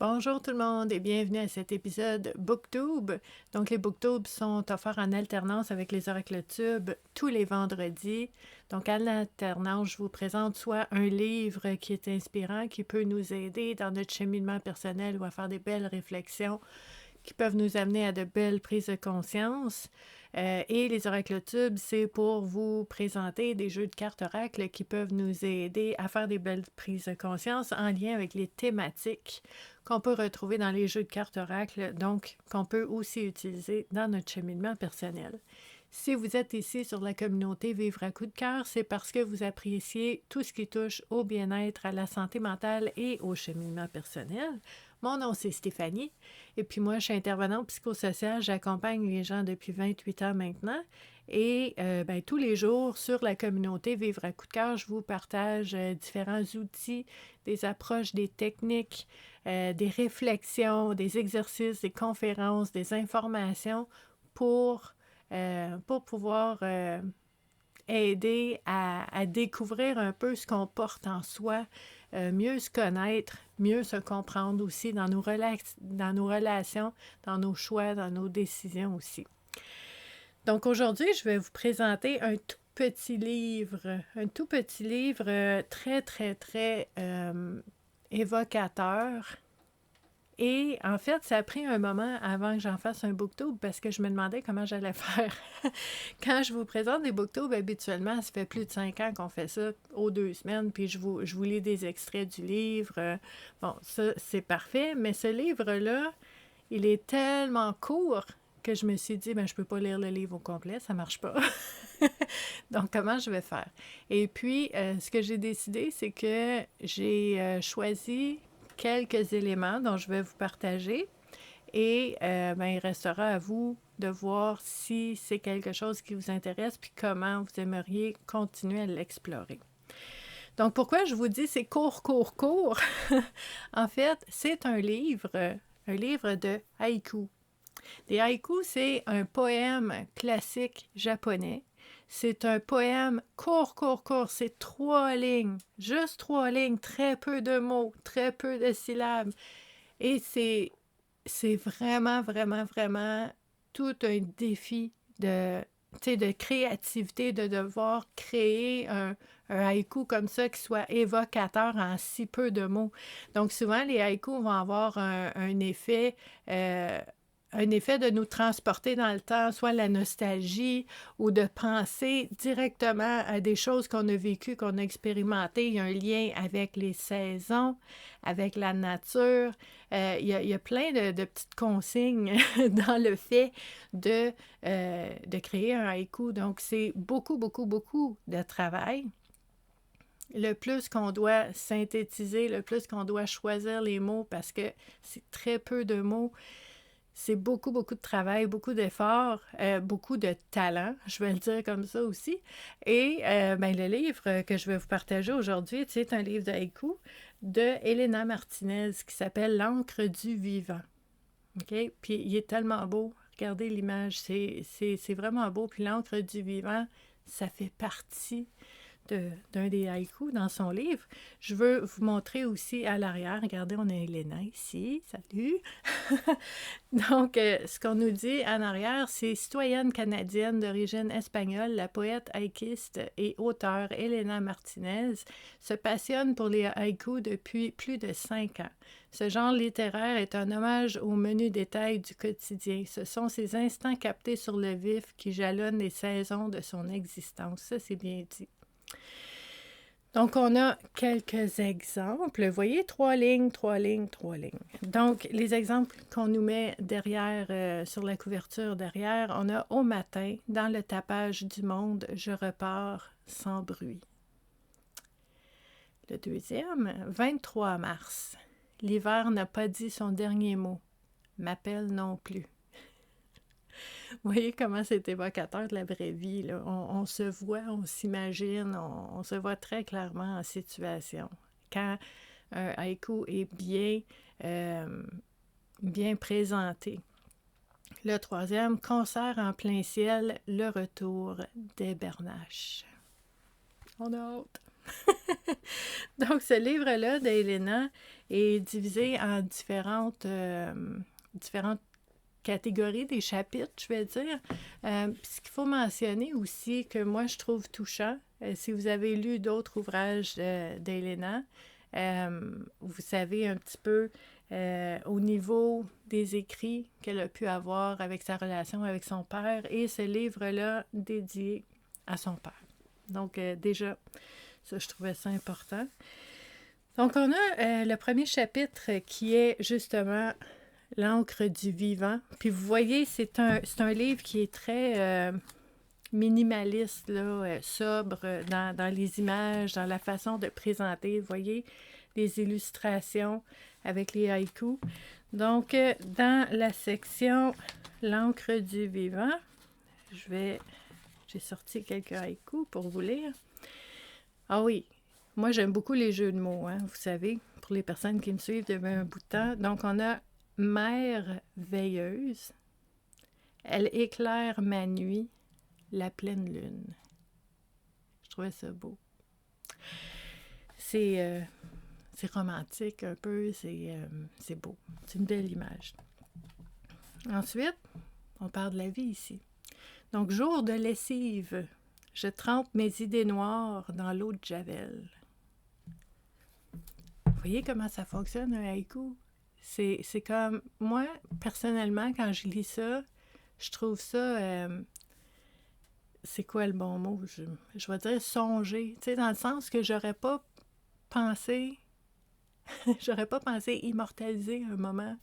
Bonjour tout le monde et bienvenue à cet épisode BookTube. Donc les BookTubes sont offerts en alternance avec les Oracles Tube tous les vendredis. Donc à l'alternance, je vous présente soit un livre qui est inspirant, qui peut nous aider dans notre cheminement personnel ou à faire des belles réflexions qui peuvent nous amener à de belles prises de conscience. Et les oracles tubes, c'est pour vous présenter des jeux de cartes oracles qui peuvent nous aider à faire des belles prises de conscience en lien avec les thématiques qu'on peut retrouver dans les jeux de cartes oracles, donc qu'on peut aussi utiliser dans notre cheminement personnel. Si vous êtes ici sur la communauté Vivre à coup de cœur, c'est parce que vous appréciez tout ce qui touche au bien-être, à la santé mentale et au cheminement personnel. Mon nom, c'est Stéphanie, et puis moi, je suis intervenante psychosociale, j'accompagne les gens depuis 28 ans maintenant, et tous les jours, sur la communauté Vivre à coup de cœur, je vous partage différents outils, des approches, des techniques, des réflexions, des exercices, des conférences, des informations pour pouvoir aider à découvrir un peu ce qu'on porte en soi, mieux se connaître, mieux se comprendre aussi dans nos relations, dans nos choix, dans nos décisions aussi. Donc aujourd'hui, je vais vous présenter un tout petit livre très, très, très évocateur. Et en fait, ça a pris un moment avant que j'en fasse un booktube parce que je me demandais comment j'allais faire. Quand je vous présente des booktubes, habituellement, ça fait plus de 5 ans qu'on fait ça, aux 2 semaines, puis je vous lis des extraits du livre. Bon, ça, c'est parfait, mais ce livre-là, il est tellement court que je me suis dit, je peux pas lire le livre au complet, ça marche pas. Donc, comment je vais faire? Et puis, ce que j'ai décidé, c'est que j'ai choisi quelques éléments dont je vais vous partager et il restera à vous de voir si c'est quelque chose qui vous intéresse puis comment vous aimeriez continuer à l'explorer. Donc, pourquoi je vous dis c'est court? En fait, c'est un livre de haïku. Les haïkus, c'est un poème classique japonais. C'est un poème court. C'est 3 lignes, juste 3 lignes, très peu de mots, très peu de syllabes. Et c'est vraiment tout un défi de créativité, de devoir créer un haïku comme ça qui soit évocateur en si peu de mots. Donc souvent, les haïkus vont avoir un effet de nous transporter dans le temps, soit la nostalgie ou de penser directement à des choses qu'on a vécues, qu'on a expérimentées. Il y a un lien avec les saisons, avec la nature. Il y a plein de petites consignes dans le fait de créer un haïku. Donc, c'est beaucoup de travail. Le plus qu'on doit synthétiser, le plus qu'on doit choisir les mots parce que c'est très peu de mots. C'est beaucoup de travail, beaucoup d'efforts, beaucoup de talent, je vais le dire comme ça aussi. Et le livre que je vais vous partager aujourd'hui, c'est un livre de haïku de Elena Martinez qui s'appelle L'encre du vivant. OK? Puis il est tellement beau. Regardez l'image, c'est vraiment beau. Puis l'encre du vivant, ça fait partie d'un des haïkus dans son livre. Je veux vous montrer aussi à l'arrière. Regardez, on a Elena ici. Salut! Donc, ce qu'on nous dit en arrière, c'est citoyenne canadienne d'origine espagnole, la poète haïkiste et auteure Elena Martinez se passionne pour les haïkus depuis plus de 5 ans. Ce genre littéraire est un hommage aux menus détails du quotidien. Ce sont ces instants captés sur le vif qui jalonnent les saisons de son existence. Ça, c'est bien dit. Donc, on a quelques exemples. Vous voyez, 3 lignes. Donc, les exemples qu'on nous met derrière, sur la couverture derrière, on a « Au matin, dans le tapage du monde, je repars sans bruit ». Le deuxième, 23 mars. L'hiver n'a pas dit son dernier mot. M'appelle non plus. Vous voyez comment c'est évocateur de la vraie vie, là. On se voit, on s'imagine, on se voit très clairement en situation. Quand un haïku est bien présenté. Le troisième, concert en plein ciel, le retour des Bernaches. On a hâte. Donc, ce livre-là d'Helena est divisé en différentes catégories des chapitres, je vais dire. Puis ce qu'il faut mentionner aussi, que moi, je trouve touchant, si vous avez lu d'autres ouvrages d'Helena, vous savez un petit peu au niveau des écrits qu'elle a pu avoir avec sa relation avec son père et ce livre-là dédié à son père. Donc, déjà, ça, je trouvais ça important. Donc, on a le premier chapitre qui est justement l'encre du vivant. Puis vous voyez, c'est un livre qui est très minimaliste, là, sobre dans les images, dans la façon de présenter. Vous voyez, les illustrations avec les haïkus. Donc, dans la section l'encre du vivant, j'ai sorti quelques haïkus pour vous lire. Ah oui, moi j'aime beaucoup les jeux de mots, hein, vous savez, pour les personnes qui me suivent depuis un bout de temps. Donc, on a mère veilleuse, elle éclaire ma nuit, la pleine lune. Je trouvais ça beau. C'est romantique un peu, c'est beau. C'est une belle image. Ensuite, on parle de la vie ici. Donc, jour de lessive, je trempe mes idées noires dans l'eau de Javel. Vous voyez comment ça fonctionne, un haïku? C'est comme, moi, personnellement, quand je lis ça, je trouve ça, c'est quoi le bon mot? Je vais dire songer, tu sais, dans le sens que j'aurais pas pensé immortaliser un moment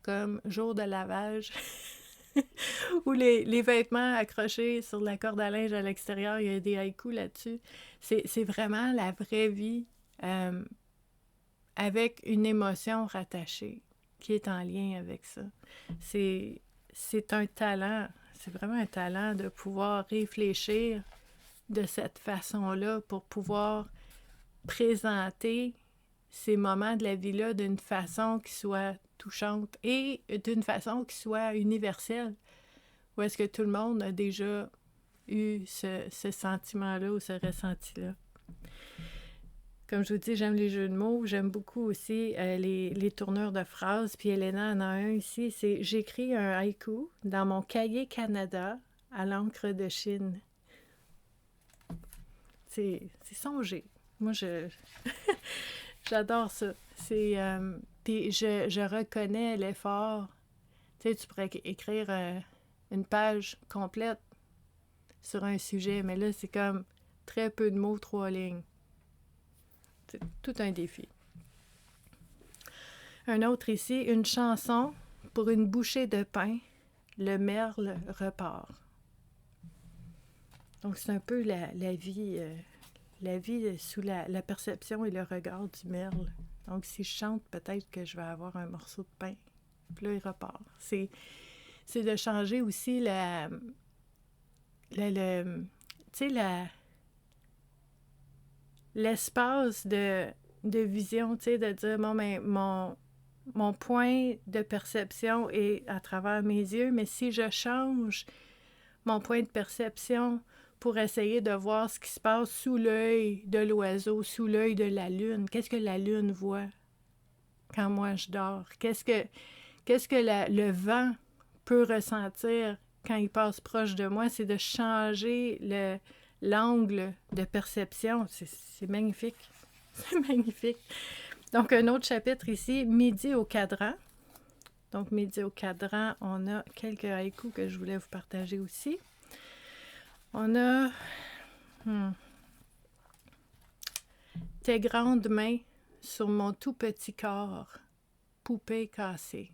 comme jour de lavage ou les vêtements accrochés sur la corde à linge à l'extérieur, il y a des haïkus là-dessus. C'est vraiment la vraie vie avec une émotion rattachée qui est en lien avec ça. C'est un talent, c'est vraiment un talent de pouvoir réfléchir de cette façon-là pour pouvoir présenter ces moments de la vie-là d'une façon qui soit touchante et d'une façon qui soit universelle. Ou est-ce que tout le monde a déjà eu ce sentiment-là ou ce ressenti-là? Comme je vous dis, j'aime les jeux de mots. J'aime beaucoup aussi les tournures de phrases. Puis Helena en a un ici, c'est « J'écris un haïku dans mon cahier Canada à l'encre de Chine ». C'est songé. Moi, j'adore ça. Puis je reconnais l'effort. Tu sais, tu pourrais écrire une page complète sur un sujet, mais là, c'est comme très peu de mots, 3 lignes. C'est tout un défi. Un autre ici, une chanson pour une bouchée de pain, le merle repart. Donc, c'est un peu la vie sous la perception et le regard du merle. Donc, si je chante, peut-être que je vais avoir un morceau de pain. Puis là, il repart. C'est de changer aussi l'espace de vision, tu sais, de dire, bon, ben, mon point de perception est à travers mes yeux, mais si je change mon point de perception pour essayer de voir ce qui se passe sous l'œil de l'oiseau, sous l'œil de la lune, qu'est-ce que la lune voit quand moi je dors? Qu'est-ce que le vent peut ressentir quand il passe proche de moi? C'est de changer l'angle de perception. C'est magnifique. C'est magnifique. Donc, un autre chapitre ici, Midi au cadran. Donc, Midi au cadran, on a quelques haïkus que je voulais vous partager aussi. On a tes grandes mains sur mon tout petit corps, poupée cassée.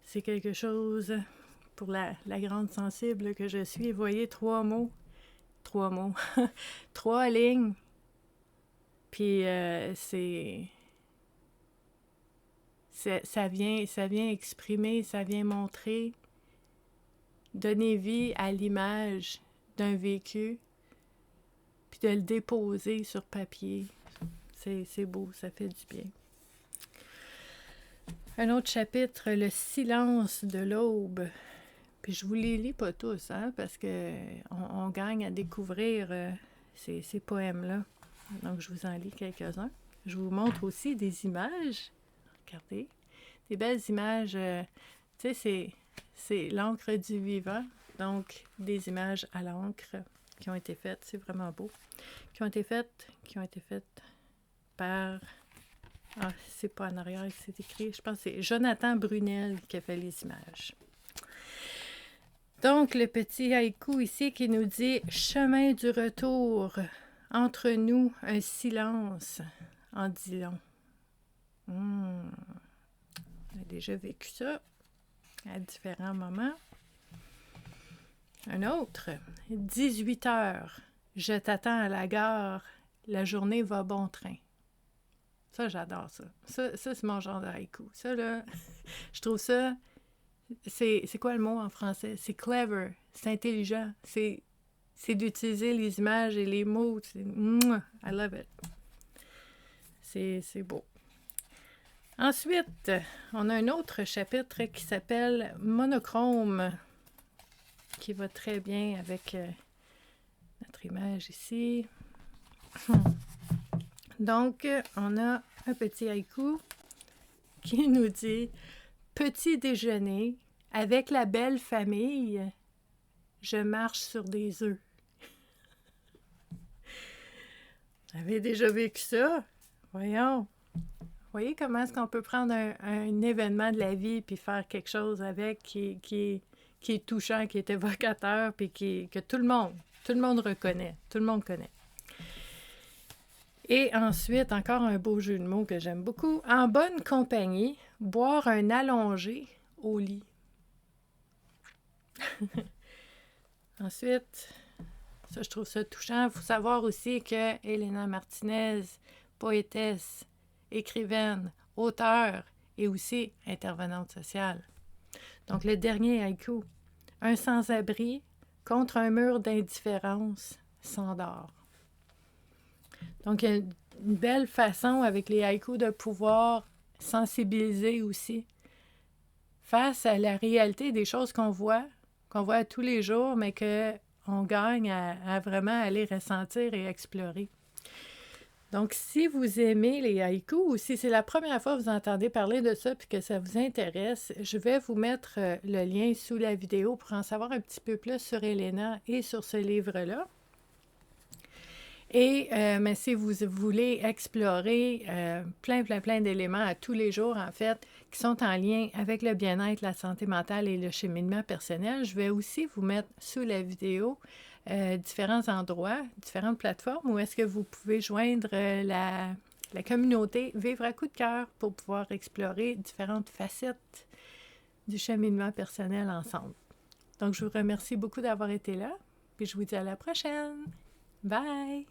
C'est quelque chose pour la grande sensible que je suis. Vous voyez, 3 mots. 3 lignes. Puis ça vient exprimer, ça vient montrer, donner vie à l'image d'un vécu, puis de le déposer sur papier. C'est beau, ça fait du bien. Un autre chapitre, le silence de l'aube. Puis je vous les lis pas tous, hein, parce que on gagne à découvrir ces poèmes-là. Donc, je vous en lis quelques-uns. Je vous montre aussi des images. Regardez. Des belles images. Tu sais, c'est l'encre du vivant. Donc, des images à l'encre qui ont été faites. C'est vraiment beau. Qui ont été faites par... Ah, c'est pas en arrière que c'est écrit. Je pense que c'est Jonathan Brunel qui a fait les images. Donc, le petit haïku ici qui nous dit « Chemin du retour, entre nous un silence en dit long. » On a déjà vécu ça à différents moments. Un autre, 18 heures, je t'attends à la gare, la journée va bon train. Ça, j'adore ça. Ça c'est mon genre de haïku. Ça, là, je trouve ça... C'est quoi le mot en français? C'est clever, c'est intelligent, c'est d'utiliser les images et les mots. I love it. C'est beau. Ensuite, on a un autre chapitre qui s'appelle Monochrome, qui va très bien avec notre image ici. Donc, on a un petit haïku qui nous dit « Petit déjeuner, avec la belle famille, je marche sur des œufs. » Vous avez déjà vécu ça? Voyons. Voyez comment est-ce qu'on peut prendre un événement de la vie puis faire quelque chose avec qui est touchant, qui est évocateur, puis que tout le monde reconnaît, tout le monde connaît. Et ensuite, encore un beau jeu de mots que j'aime beaucoup. En bonne compagnie, boire un allongé au lit. Ensuite, ça, je trouve ça touchant. Il faut savoir aussi que Elena Martinez, poétesse, écrivaine, auteure et aussi intervenante sociale. Donc, le dernier haïku. Un sans-abri contre un mur d'indifférence s'endort. Donc, il y a une belle façon avec les haïkus de pouvoir sensibiliser aussi face à la réalité des choses qu'on voit tous les jours, mais qu'on gagne à vraiment aller ressentir et explorer. Donc, si vous aimez les haïkus ou si c'est la première fois que vous entendez parler de ça et que ça vous intéresse, je vais vous mettre le lien sous la vidéo pour en savoir un petit peu plus sur Elena et sur ce livre-là. Et mais si vous voulez explorer plein d'éléments à tous les jours, en fait, qui sont en lien avec le bien-être, la santé mentale et le cheminement personnel, je vais aussi vous mettre sous la vidéo différents endroits, différentes plateformes où est-ce que vous pouvez joindre la communauté Vivre à coup de cœur pour pouvoir explorer différentes facettes du cheminement personnel ensemble. Donc, je vous remercie beaucoup d'avoir été là, puis je vous dis à la prochaine. Bye!